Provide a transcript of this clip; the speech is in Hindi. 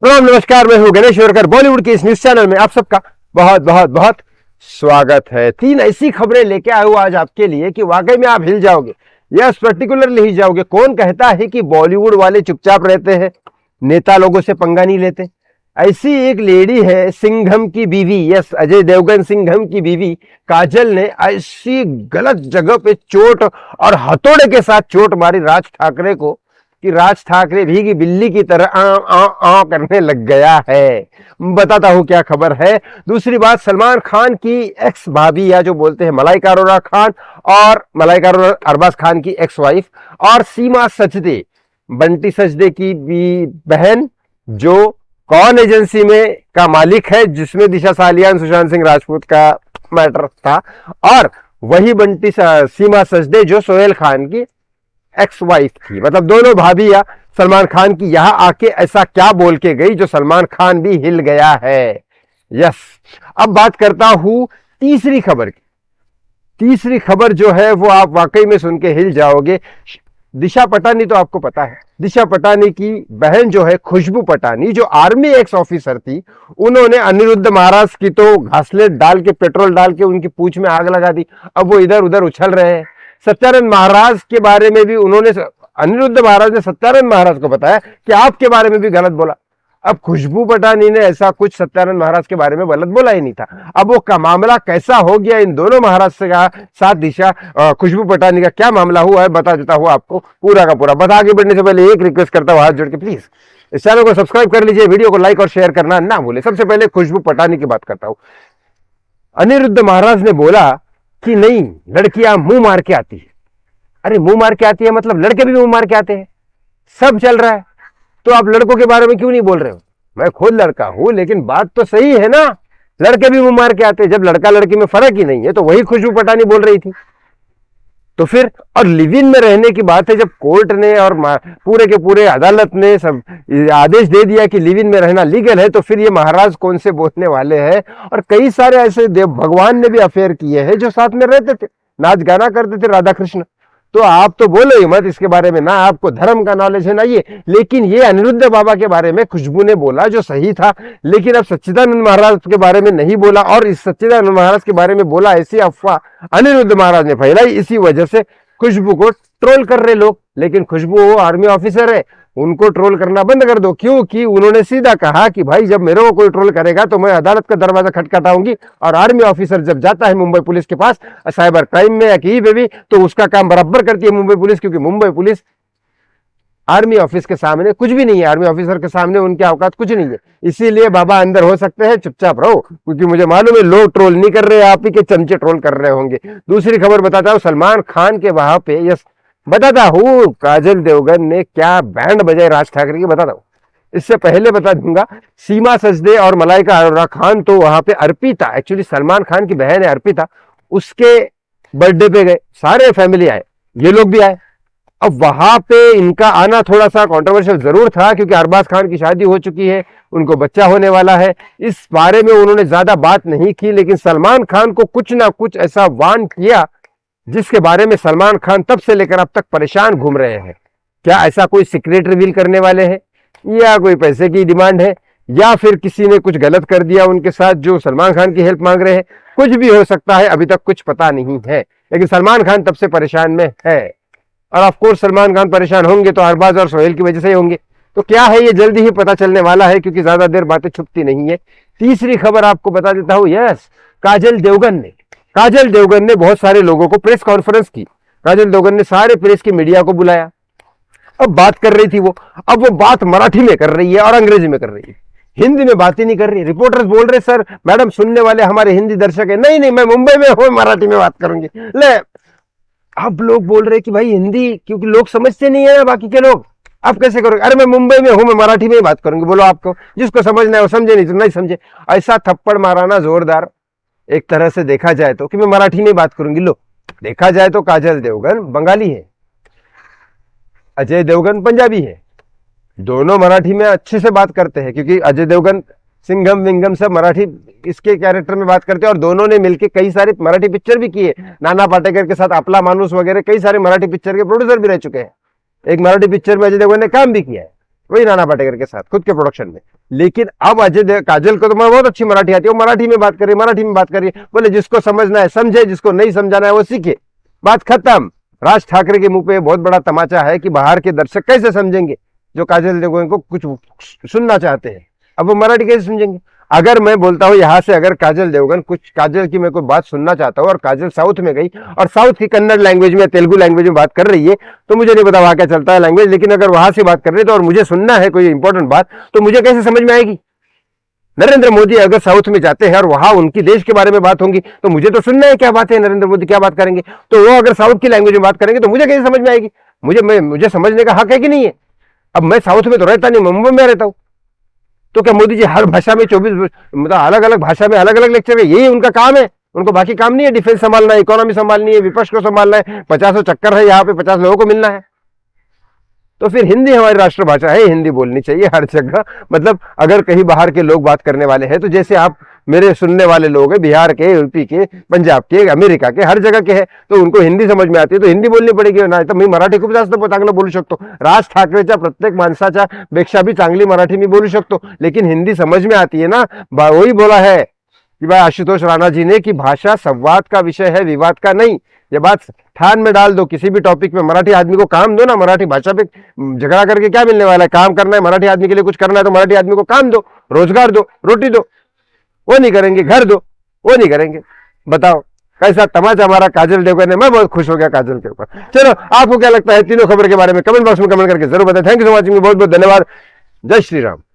प्रणाम, नमस्कार। मैं हूं गणेश वर्कर। बॉलीवुड के इस न्यूज चैनल में आप सबका बहुत बहुत बहुत स्वागत है। 3 ऐसी खबरें लेके आया हूं आज आपके लिए कि वाकई में आप हिल जाओगे। यस, पर्टिकुलरली हिल जाओगे। कौन कहता है कि बॉलीवुड वाले चुपचाप रहते हैं, नेता लोगों से पंगा नहीं लेते? ऐसी एक लेडी है, सिंघम की बीवी। यस, अजय देवगन सिंघम की बीवी काजल ने ऐसी गलत जगह पे चोट और हथौड़े के साथ चोट मारी राज ठाकरे को कि राज ठाकरे भीगी बिल्ली की तरह आ करने लग गया है। बताता हूं क्या खबर है। दूसरी बात, सलमान खान की एक्स भाभी या जो बोलते हैं मलाइका अरोड़ा खान, और मलाइका अरोड़ा अरबाज खान की एक्स वाइफ, और सीमा सचदे बंटी सचदे की भी बहन, जो कौन एजेंसी में का मालिक है जिसमें दिशा सालियान सुशांत सिंह राजपूत का मैटर था, और वही बंटी सीमा सचदे जो सोहेल खान की एक्स वाइफ थी। मतलब दोनों भाभी या सलमान खान की यहां आके ऐसा क्या बोल के गई जो सलमान खान भी हिल गया है। यस, अब बात करता हूं तीसरी खबर की। तीसरी खबर जो है वो आप वाकई में सुन के हिल जाओगे। दिशा पटानी तो आपको पता है। दिशा पटानी की बहन जो है खुशबू पटानी, जो आर्मी एक्स ऑफिसर थी, उन्होंने अनिरुद्ध महाराज की तो घासलेट डाल के, पेट्रोल डाल के उनकी पूंछ में आग लगा दी। अब वो इधर उधर उछल रहे हैं। सत्यानंद महाराज के बारे में भी उन्होंने, अनिरुद्ध महाराज ने सत्यानंद महाराज को बताया कि आपके बारे में भी गलत बोला। अब खुशबू पटानी ने ऐसा कुछ सत्यानंद महाराज के बारे में गलत बोला ही नहीं था। अब वो का मामला कैसा हो गया इन दोनों महाराज से साथ दिशा खुशबू पटानी का क्या मामला हुआ है बता देता हूं आपको पूरा का पूरा। बता आगे बढ़ने से पहले एक रिक्वेस्ट करता हूं हाथ जोड़ के, प्लीज इस चैनल को सब्सक्राइब कर लीजिए, वीडियो को लाइक और शेयर करना ना भूले। सबसे पहले खुशबू पटानी की बात करता हूं। अनिरुद्ध महाराज ने बोला कि नहीं, लड़कियां मुंह मार के आती है। अरे मुंह मार के आती है मतलब लड़के भी मुंह मार के आते हैं, सब चल रहा है, तो आप लड़कों के बारे में क्यों नहीं बोल रहे हो? मैं खुद लड़का हूं, लेकिन बात तो सही है ना, लड़के भी मुंह मार के आते हैं। जब लड़का लड़की में फर्क ही नहीं है तो वही खुशबू पटानी बोल रही थी। तो फिर, और लिव इन में रहने की बात है, जब कोर्ट ने और पूरे के पूरे अदालत ने सब आदेश दे दिया कि लिव इन में रहना लीगल है, तो फिर ये महाराज कौन से बोलने वाले हैं? और कई सारे ऐसे देव भगवान ने भी अफेयर किए हैं जो साथ में रहते थे, नाच गाना करते थे, राधा कृष्ण। तो आप तो बोलो ही मत इसके बारे में, ना आपको धर्म का नॉलेज है ना ये। लेकिन ये अनिरुद्ध बाबा के बारे में खुशबू ने बोला जो सही था, लेकिन अब सच्चिदानंद महाराज के बारे में नहीं बोला, और इस सच्चिदानंद महाराज के बारे में बोला ऐसी अफवाह अनिरुद्ध महाराज ने फैलाई। इसी वजह से खुशबू को ट्रोल कर रहे लोग। लेकिन खुशबू वो आर्मी ऑफिसर है, उनको ट्रोल करना बंद कर दो, क्योंकि उन्होंने सीधा कहा कि भाई जब मेरे को कोई ट्रोल करेगा तो मैं अदालत का दरवाजा खटखटाऊंगी। और आर्मी ऑफिसर जब जाता है मुंबई पुलिस के पास साइबर क्राइम में या कहीं पे भी, तो उसका काम बराबर करती है मुंबई पुलिस, क्योंकि मुंबई पुलिस आर्मी ऑफिस के सामने कुछ भी नहीं है, आर्मी ऑफिसर के सामने उनके औकात कुछ नहीं है। इसीलिए बाबा अंदर हो सकते हैं, चुपचाप रहो, क्योंकि मुझे मालूम है लोग ट्रोल नहीं कर रहे, आप ही के चमचे ट्रोल कर रहे होंगे। दूसरी खबर बताता हूं, सलमान खान के वहां पे, यस बताता हूं, काजल देवगन ने क्या बैंड बजाए राज ठाकरे की, बताता हूं। इससे पहले बता दूंगा, सीमा सचदे और मलाइका अरोड़ा खान तो वहां पे, अर्पिता एक्चुअली सलमान खान की बहन है अर्पिता, उसके बर्थडे पे गए, सारे फैमिली आए, ये लोग भी आए। अब वहां पे इनका आना थोड़ा सा कंट्रोवर्शियल जरूर था, क्योंकि अरबाज खान की शादी हो चुकी है, उनको बच्चा होने वाला है। इस बारे में उन्होंने ज्यादा बात नहीं की, लेकिन सलमान खान को कुछ ना कुछ ऐसा वार्न किया जिसके बारे में सलमान खान तब से लेकर अब तक परेशान घूम रहे हैं। क्या ऐसा कोई सीक्रेट रिवील करने वाले हैं, या कोई पैसे की डिमांड है, या फिर किसी ने कुछ गलत कर दिया उनके साथ जो सलमान खान की हेल्प मांग रहे हैं? कुछ भी हो सकता है, अभी तक कुछ पता नहीं है। लेकिन सलमान खान तब से परेशान में है, और ऑफ कोर्स सलमान खान परेशान होंगे तो अरबाज और सोहेल की वजह से ही होंगे। तो क्या है ये जल्दी ही पता चलने वाला है, क्योंकि ज्यादा देर बातें छुपती नहीं है। तीसरी खबर आपको बता देता हूं। यस, काजल देवगन ने बहुत सारे लोगों को प्रेस कॉन्फ्रेंस की। काजल देवगन ने सारे प्रेस की मीडिया को बुलाया। अब बात कर रही थी वो, अब वो बात मराठी में कर रही है और अंग्रेजी में कर रही है, हिंदी में बात ही नहीं कर रही। रिपोर्टर्स बोल रहे सर मैडम सुनने वाले हमारे हिंदी दर्शक है, नहीं नहीं मैं मुंबई में हूं, मराठी में बात करूंगी। ले, अब लोग बोल रहे कि भाई हिंदी, क्योंकि लोग समझते नहीं है ना बाकी के लोग, आप कैसे करोगे? अरे मैं मुंबई में हूं, मैं मराठी में ही बात करूंगी। बोलो, आपको जिसको समझना है वो समझे, नहीं तो नहीं समझे। ऐसा थप्पड़ माराना जोरदार, एक तरह से देखा जाए तो, कि मैं मराठी में बात करूंगी। लो, देखा जाए तो काजल देवगन बंगाली है, अजय देवगन पंजाबी है, दोनों मराठी में अच्छे से बात करते हैं, क्योंकि अजय देवगन सिंघम विंगम सब मराठी इसके कैरेक्टर में बात करते हैं, और दोनों ने मिलकर कई सारी मराठी पिक्चर भी की है। नाना पाटेकर के साथ अपला मानुस वगैरह कई सारे मराठी पिक्चर के प्रोड्यूसर भी रह चुके हैं। एक मराठी पिक्चर में अजय देवगन ने काम भी किया है, वही नाना पाटेकर के साथ खुद के प्रोडक्शन में। लेकिन अब काजल को तो मैं बहुत अच्छी मराठी आती है, वो मराठी में बात कर रही है, बोले जिसको समझना है समझे, जिसको नहीं समझाना है वो सीखे, बात खत्म। राज ठाकरे के मुंह पे बहुत बड़ा तमाचा है कि बाहर के दर्शक कैसे समझेंगे जो काजल देवगन को कुछ सुनना चाहते हैं, अब वो मराठी कैसे समझेंगे। अगर मैं बोलता हूँ यहाँ से, अगर काजल देवगन काजल की मैं कोई बात सुनना चाहता हूँ और काजल साउथ में गई और साउथ की कन्नड़ लैंग्वेज में, तेलुगु लैंग्वेज में बात कर रही है, तो मुझे नहीं पता वहां क्या चलता है लैंग्वेज, लेकिन अगर वहां से बात कर रही है तो और मुझे सुनना है कोई इंपॉर्टेंट बात, तो मुझे कैसे समझ में आएगी। नरेंद्र मोदी अगर साउथ में जाते हैं और वहां उनकी देश के बारे में बात होगी तो मुझे तो सुनना है क्या बात है, नरेंद्र मोदी क्या बात करेंगे, तो वो अगर साउथ की लैंग्वेज में बात करेंगे तो मुझे कैसे समझ में आएगी। मुझे समझने का हक है कि नहीं है। अब मैं साउथ में तो रहता नहीं, मुंबई में रहता हूं, तो क्या मोदी जी हर भाषा में 24 मतलब अलग अलग भाषा में अलग अलग लेक्चर है, यही उनका काम है, उनको बाकी काम नहीं है। डिफेंस संभालना है, इकोनॉमी संभालनी है, विपक्ष को संभालना है, 50 चक्कर है, यहाँ पे 50 लोगों को मिलना है। तो फिर हिंदी हमारी राष्ट्रभाषा है, हिंदी बोलनी चाहिए हर जगह। मतलब अगर कहीं बाहर के लोग बात करने वाले हैं, तो जैसे आप मेरे सुनने वाले लोग हैं बिहार के, यूपी के, पंजाब के, अमेरिका के, हर जगह के हैं, तो उनको हिंदी समझ में आती है तो हिंदी बोलनी पडेगी ना, तर मी मराठी खूप जास्त चांगलं बोलू शकतो, राज ठाकरेच्या प्रत्येक माणसाच्या पेक्षा भी चांगली मराठी मी बोलू शकतो, लेकिन हिंदी समझ में आती है ना। वही बोला है कि भाई आशुतोष राणा जी ने कि भाषा संवाद का विषय है, विवाद का नहीं। ये बात ठान में डाल दो, किसी भी टॉपिक में मराठी आदमी को काम दो ना, मराठी भाषा पे झगड़ा करके क्या मिलने वाला है। काम करना है मराठी आदमी के लिए, कुछ करना है तो मराठी आदमी को काम दो, रोजगार दो, रोटी दो, वो नहीं करेंगे, घर दो, वो नहीं करेंगे। बताओ कैसा तमाचा हमारा काजल देवगन ने। मैं बहुत खुश हो गया काजल के ऊपर। चलो आपको क्या लगता है तीनों खबर के बारे में कमेंट बॉक्स में कमेंट करके जरूर बताएं। थैंक यू सो मच, बहुत बहुत धन्यवाद। जय श्री राम।